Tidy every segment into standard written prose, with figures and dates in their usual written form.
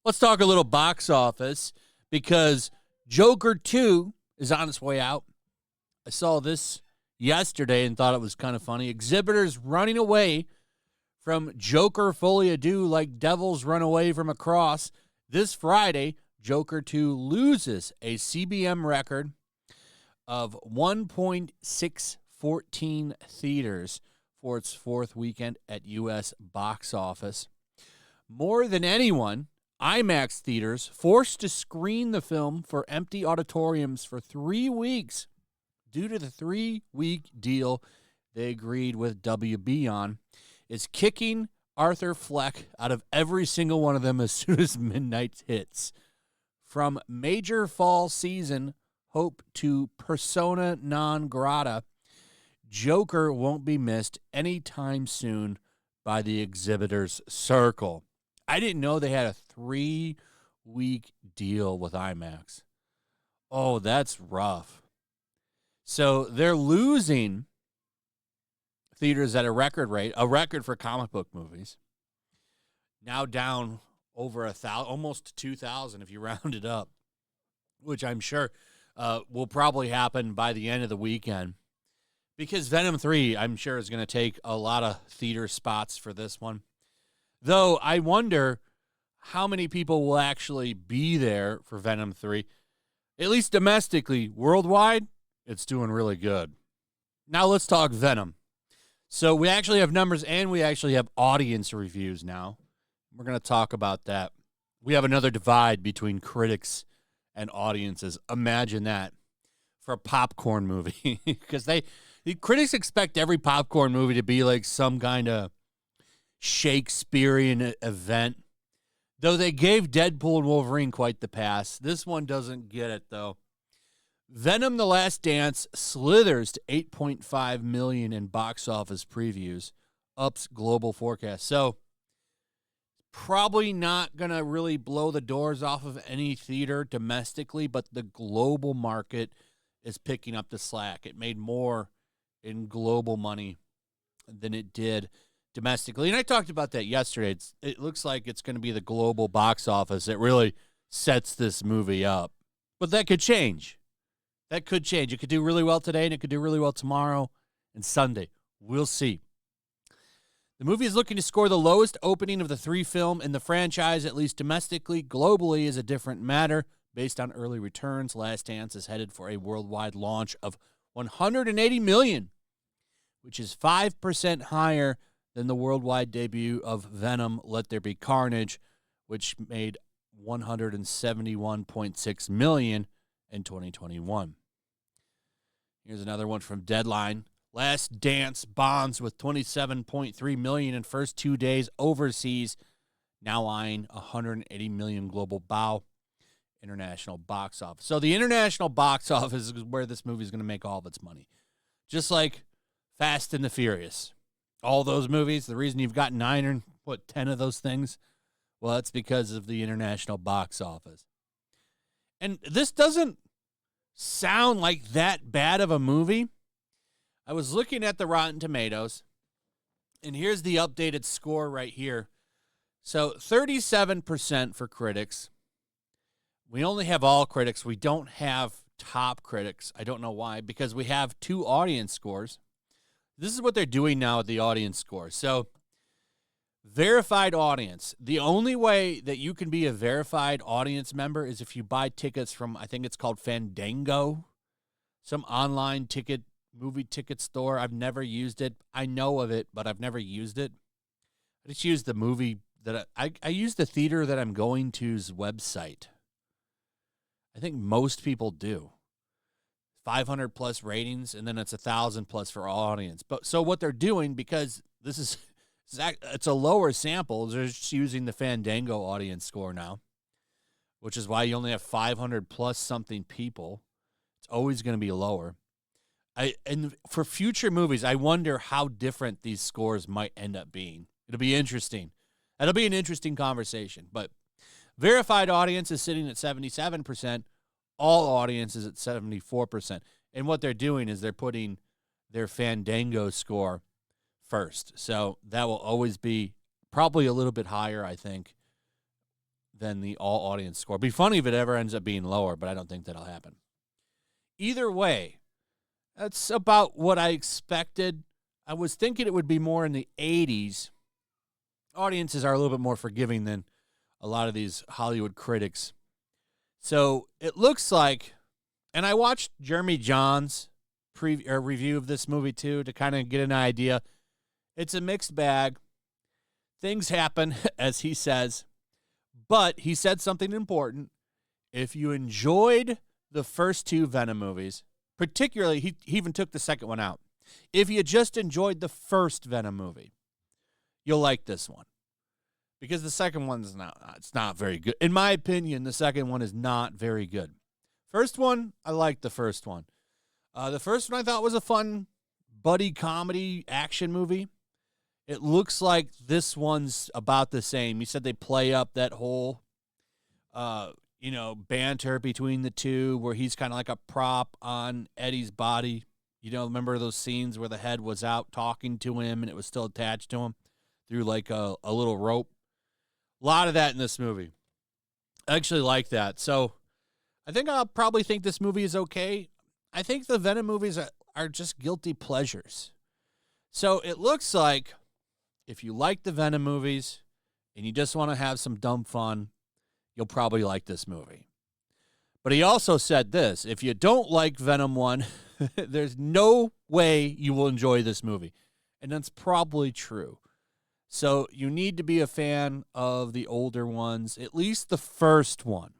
Let's talk a little box office because Joker 2 is on its way out. I saw this yesterday and thought it was kind of funny. Exhibitors running away from Joker Folie à Deux like devils run away from a cross. This Friday, Joker 2 loses a CBM record of 1.614 theaters for its fourth weekend at U.S. box office. More than anyone, IMAX theaters forced to screen the film for empty auditoriums for 3 weeks due to the 3-week deal they agreed with WB on, is kicking Arthur Fleck out of every single one of them as soon as midnight hits. From major fall season hope to persona non grata, Joker won't be missed anytime soon by the exhibitors' circle. I didn't know they had a 3-week deal with IMAX. Oh, that's rough. So they're losing theaters at a record rate, a record for comic book movies. Now down over 1,000, almost 2,000 if you round it up, which I'm sure will probably happen by the end of the weekend. Because Venom 3, I'm sure, is going to take a lot of theater spots for this one. Though I wonder how many people will actually be there for Venom 3. At least domestically. Worldwide, it's doing really good. Now let's talk Venom. So we actually have numbers and we actually have audience reviews now. We're going to talk about that. We have another divide between critics and audiences. Imagine that for a popcorn movie. Because the critics expect every popcorn movie to be like some kind of Shakespearean event. Though they gave Deadpool and Wolverine quite the pass. This one doesn't get it, though. Venom The Last Dance slithers to 8.5 million in box office previews, ups global forecast. So, probably not going to really blow the doors off of any theater domestically, but the global market is picking up the slack. It made more in global money than it did domestically. And I talked about that yesterday. It looks like it's going to be the global box office that really sets this movie up. But that could change. That could change. It could do really well today, and it could do really well tomorrow and Sunday. We'll see. The movie is looking to score the lowest opening of the 3 film in the franchise, at least domestically. Globally is a different matter. Based on early returns, Last Dance is headed for a worldwide launch of $180 million, which is 5% higher than the worldwide debut of Venom, Let There Be Carnage, which made $171.6 million in 2021. Here's another one from Deadline. Last Dance bonds with $27.3 million in first 2 days overseas, now eyeing $180 million global bow. International box office. So the international box office is where this movie is going to make all of its money. Just like Fast and the Furious. All those movies, the reason you've got 10 of those things? Well, that's because of the international box office. And this doesn't sound like that bad of a movie. I was looking at the Rotten Tomatoes, and here's the updated score right here. So 37% for critics. We only have all critics. We don't have top critics. I don't know why, because we have 2 audience scores. This is what they're doing now with the audience score. So, verified audience. The only way that you can be a verified audience member is if you buy tickets from, I think it's called Fandango, some online movie ticket store. I've never used it. I know of it, but I've never used it. I just use the movie that I use the theater that I'm going to's website. I think most people do. 500 plus ratings, and then it's 1,000 plus for all audience. But so what they're doing, because it's a lower sample, they're just using the Fandango audience score now, which is why you only have 500 plus something people. It's always going to be lower. And for future movies, I wonder how different these scores might end up being. It'll be interesting. That'll be an interesting conversation. But verified audience is sitting at 77%. All audiences at 74%. And what they're doing is they're putting their Fandango score first. So that will always be probably a little bit higher, I think, than the all-audience score. It'd be funny if it ever ends up being lower, but I don't think that'll happen. Either way, that's about what I expected. I was thinking it would be more in the 80s. Audiences are a little bit more forgiving than a lot of these Hollywood critics. So it looks like, and I watched Jeremy John's review of this movie too to kind of get an idea. It's a mixed bag. Things happen, as he says, but he said something important. If you enjoyed the first two Venom movies, particularly, he even took the second one out. If you just enjoyed the first Venom movie, you'll like this one. Because the second one's it's not very good. In my opinion, the second one is not very good. First one, I liked the first one. The first one I thought was a fun buddy comedy action movie. It looks like this one's about the same. He said they play up that whole, banter between the two where he's kind of like a prop on Eddie's body. Remember those scenes where the head was out talking to him and it was still attached to him through like a little rope? A lot of that in this movie. I actually like that. So I think I'll probably think this movie is okay. I think the Venom movies are just guilty pleasures. So it looks like if you like the Venom movies and you just want to have some dumb fun, you'll probably like this movie. But he also said this: if you don't like Venom 1, there's no way you will enjoy this movie. And that's probably true. So you need to be a fan of the older ones, at least the first one,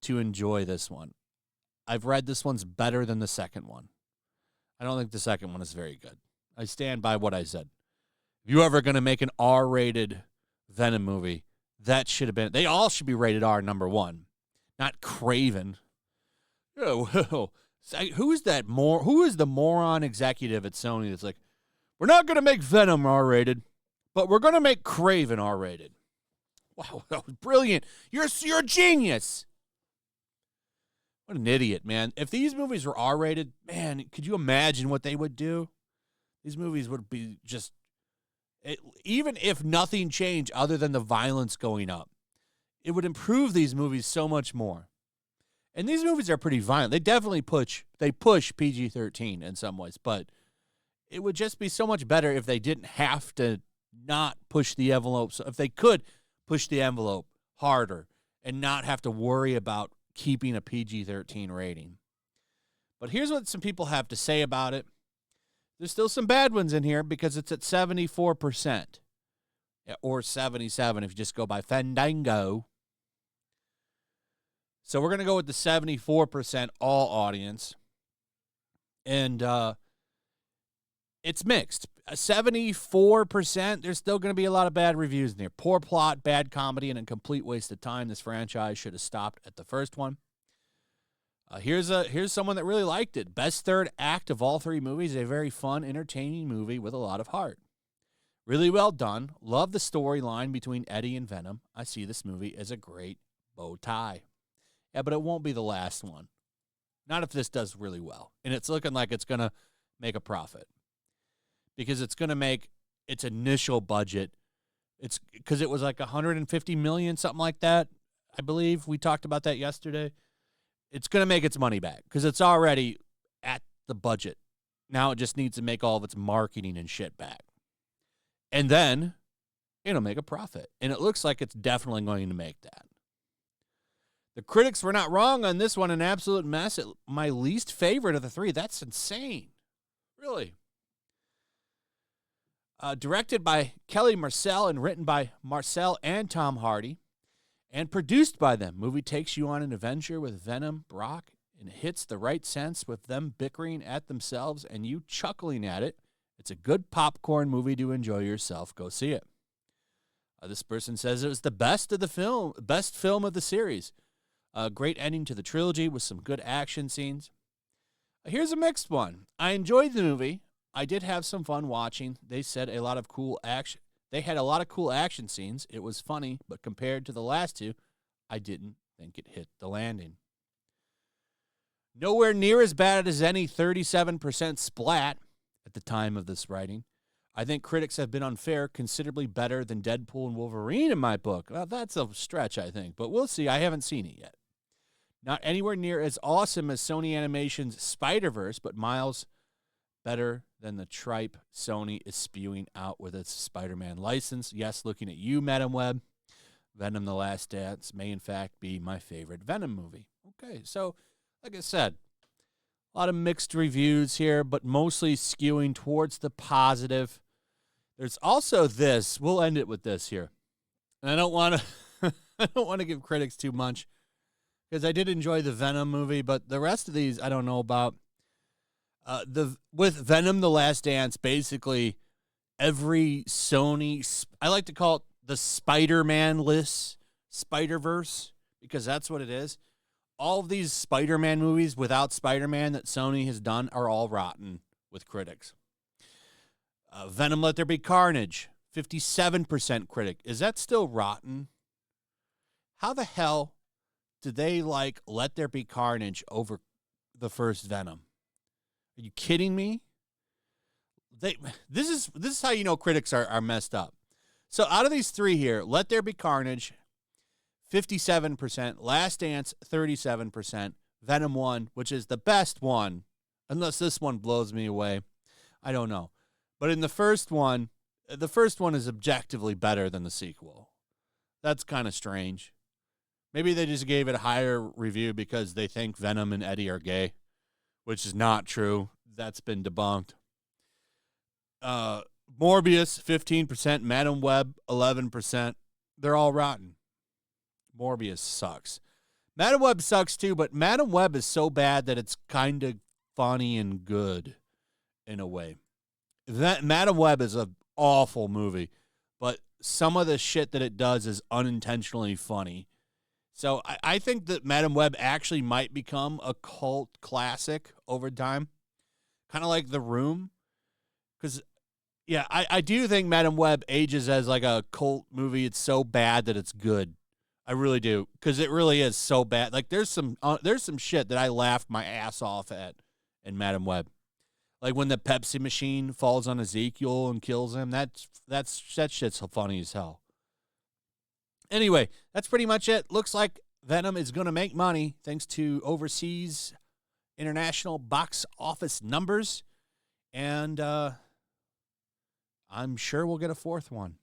to enjoy this one. I've read this one's better than the second one. I don't think the second one is very good. I stand by what I said. If you're ever going to make an R-rated Venom movie, that should have been... They all should be rated R, number one. Not Craven. Oh, who is the moron executive at Sony that's like, we're not going to make Venom R-rated, but we're going to make Craven R-rated. Wow, that was brilliant. You're a genius. What an idiot, man. If these movies were R-rated, man, could you imagine what they would do? These movies would be just... even if nothing changed other than the violence going up, it would improve these movies so much more. And these movies are pretty violent. They definitely push PG-13 in some ways, but it would just be so much better if they didn't have to not push the envelope. So if they could push the envelope harder and not have to worry about keeping a PG-13 rating. But here's what some people have to say about it. There's still some bad ones in here because it's at 74%. Or 77 if you just go by Fandango. So we're going to go with the 74% all audience. And it's mixed. 74%, there's still going to be a lot of bad reviews in there. Poor plot, bad comedy, and a complete waste of time. This franchise should have stopped at the first one. Here's someone that really liked it. Best third act of all three movies. A very fun, entertaining movie with a lot of heart. Really well done. Love the storyline between Eddie and Venom. I see this movie as a great bow tie. Yeah, but it won't be the last one. Not if this does really well. And it's looking like it's going to make a profit. Because it's going to make its initial budget. It's because it was like $150 million, something like that. I believe we talked about that yesterday. It's going to make its money back because it's already at the budget. Now it just needs to make all of its marketing and shit back. And then it'll make a profit. And it looks like it's definitely going to make that. The critics were not wrong on this one. An absolute mess. My least favorite of the three. That's insane. Really. Directed by Kelly Marcel and written by Marcel and Tom Hardy. And produced by them. Movie takes you on an adventure with Venom, Brock, and hits the right sense with them bickering at themselves and you chuckling at it. It's a good popcorn movie to enjoy yourself. Go see it. This person says it was the best film of the series. A great ending to the trilogy with some good action scenes. Here's a mixed one. I enjoyed the movie. I did have some fun watching. They said a lot of cool action. They had a lot of cool action scenes. It was funny, but compared to the last two, I didn't think it hit the landing. Nowhere near as bad as any 37% splat at the time of this writing. I think critics have been unfair, considerably better than Deadpool and Wolverine in my book. Well, that's a stretch, I think, but we'll see. I haven't seen it yet. Not anywhere near as awesome as Sony Animation's Spider-Verse, but miles better than the tripe Sony is spewing out with its Spider-Man license. Yes, looking at you, Madam Web. Venom The Last Dance may, in fact, be my favorite Venom movie. Okay, so, like I said, a lot of mixed reviews here, but mostly skewing towards the positive. There's also this. We'll end it with this here. And I don't want to I don't want to give critics too much because I did enjoy the Venom movie, but the rest of these I don't know about. With Venom The Last Dance, basically every Sony, I like to call it the Spider-Man list, Spider-Verse, because that's what it is. All of these Spider-Man movies without Spider-Man that Sony has done are all rotten with critics. Venom Let There Be Carnage, 57% critic. Is that still rotten? How the hell did they like Let There Be Carnage over the first Venom? Are you kidding me? This is how you know critics are messed up. So out of these three here, Let There Be Carnage, 57%, Last Dance, 37%, Venom 1, which is the best one, unless this one blows me away. I don't know. But in the first one is objectively better than the sequel. That's kind of strange. Maybe they just gave it a higher review because they think Venom and Eddie are gay, which is not true. That's been debunked. Morbius, 15%. Madam Web, 11%. They're all rotten. Morbius sucks. Madam Web sucks too, but Madam Web is so bad that it's kind of funny and good in a way. Madam Web is an awful movie, but some of the shit that it does is unintentionally funny. So I think that Madam Web actually might become a cult classic over time, kind of like The Room. Because, yeah, I do think Madam Web ages as like a cult movie. It's so bad that it's good. I really do, because it really is so bad. Like there's some shit that I laughed my ass off at in Madam Web. Like when the Pepsi machine falls on Ezekiel and kills him. That shit's so funny as hell. Anyway, that's pretty much it. Looks like Venom is going to make money thanks to overseas international box office numbers. And I'm sure we'll get a fourth one.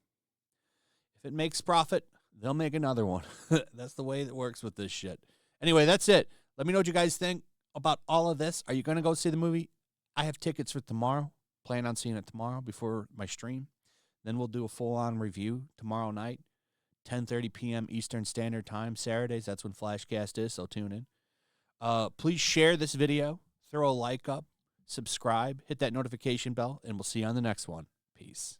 If it makes profit, they'll make another one. That's the way it works with this shit. Anyway, that's it. Let me know what you guys think about all of this. Are you going to go see the movie? I have tickets for tomorrow. Plan on seeing it tomorrow before my stream. Then we'll do a full-on review tomorrow night. 10:30 p.m. Eastern Standard Time. Saturdays, that's when Flashcast is, so tune in. Please share this video. Throw a like up. Subscribe. Hit that notification bell, and we'll see you on the next one. Peace.